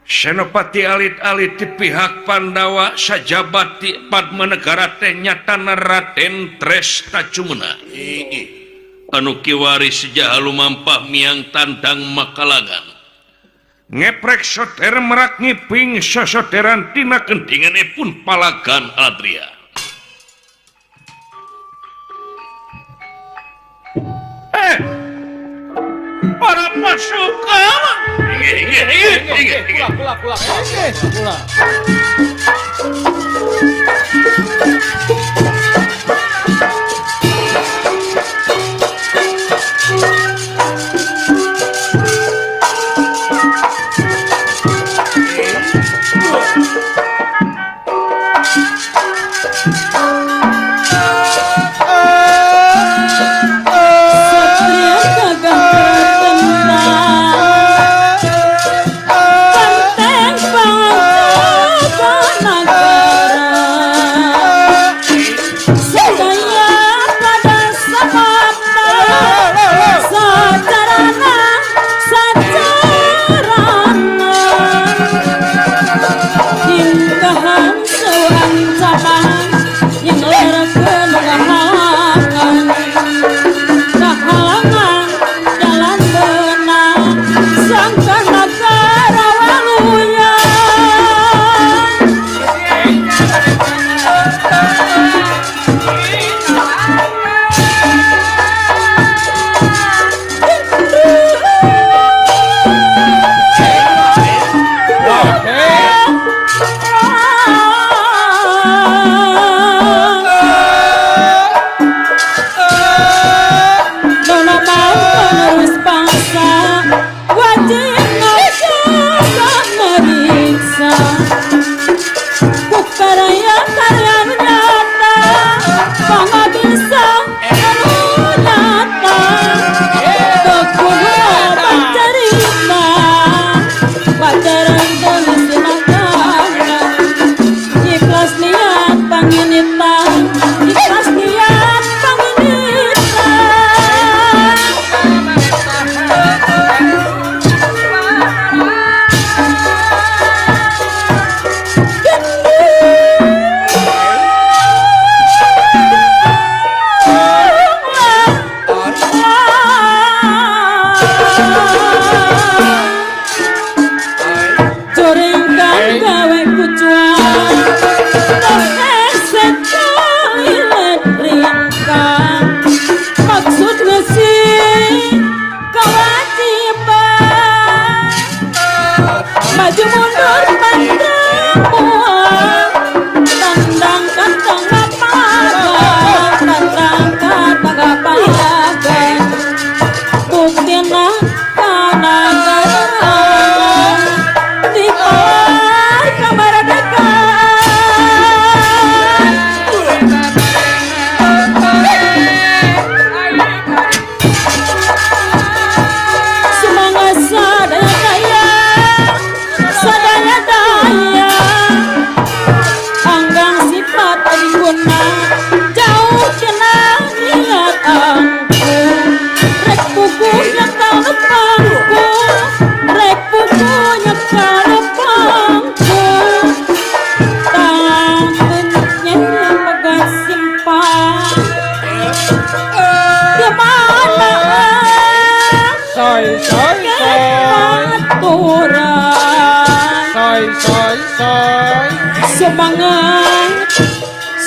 Senopati alit-alit di pihak Pandawa sajabati Padmanegara teh nyatana Raden Trestajumena anu kiwari sejaha lumampah miang tandang Makalagan ngeprek soter merak ngiping sosoteran tina kendinganipun Palagan Adria. Para pasukan pulang.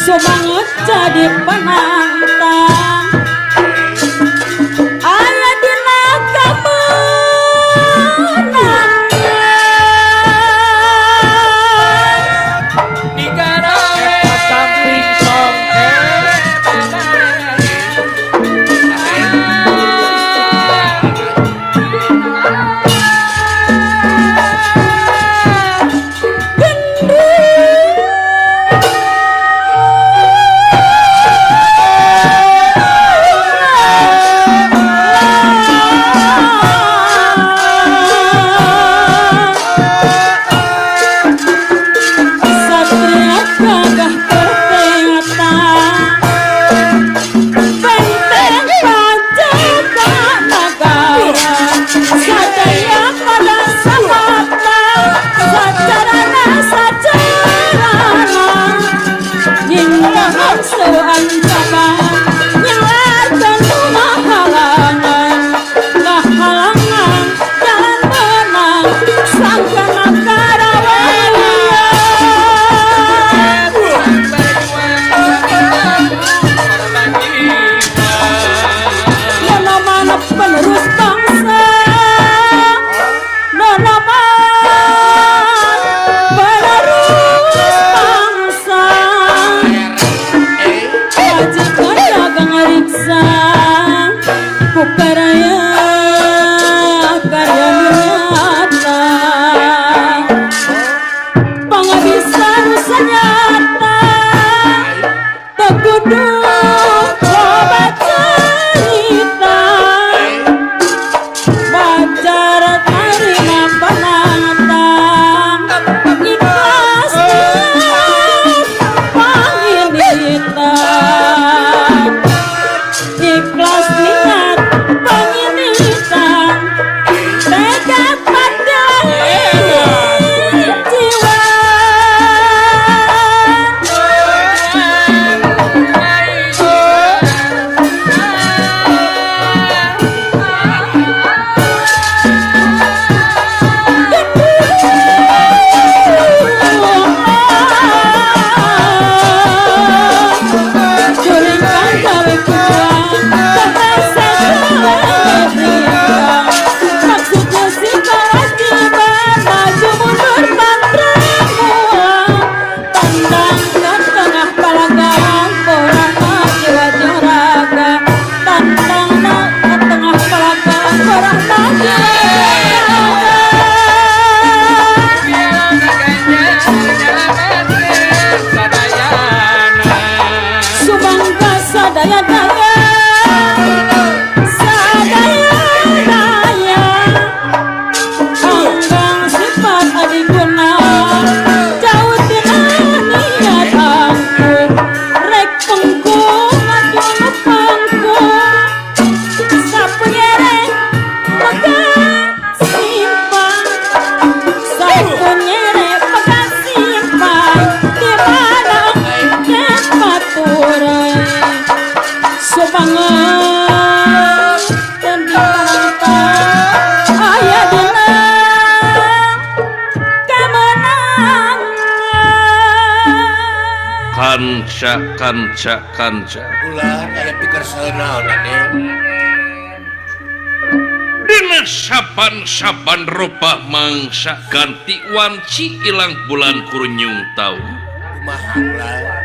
Semangat jadi penantang aya dina kemenangan digarawe samping songke penerus bangsa Nonoman penerus bangsa Majikan dagang riksa Kukaraya karya nyata Pangabisaan senyata Tegudu coba cerita Bacar terima penantang Ikhlas panginitan Ikhlas niat panginitan Tega pada jiwa Curingkan gawe kuat Terasa kewajiban Maksudnya si kewajiban Maju mundur pantramuan Tandang ke tengah palagang Korang jiwa raga Tandang ke tengah palagang Korang jiwa Subangga sadaya-daya Sadaya-daya Anggang sifat adiguna Jauh dengan niat aku Rek pengku Ngajulu pengku Sapu nyereng Pegat simpan Sapu nyereng Pegat simpan Di mana tempat turai Subangan dan dipantai ayah dinang kemenangan kanca Ulah aya pikir saeunaon Raden. dina saban rupa mangsa ganti wanci ilang bulan kurnyung taun Kumaha ulah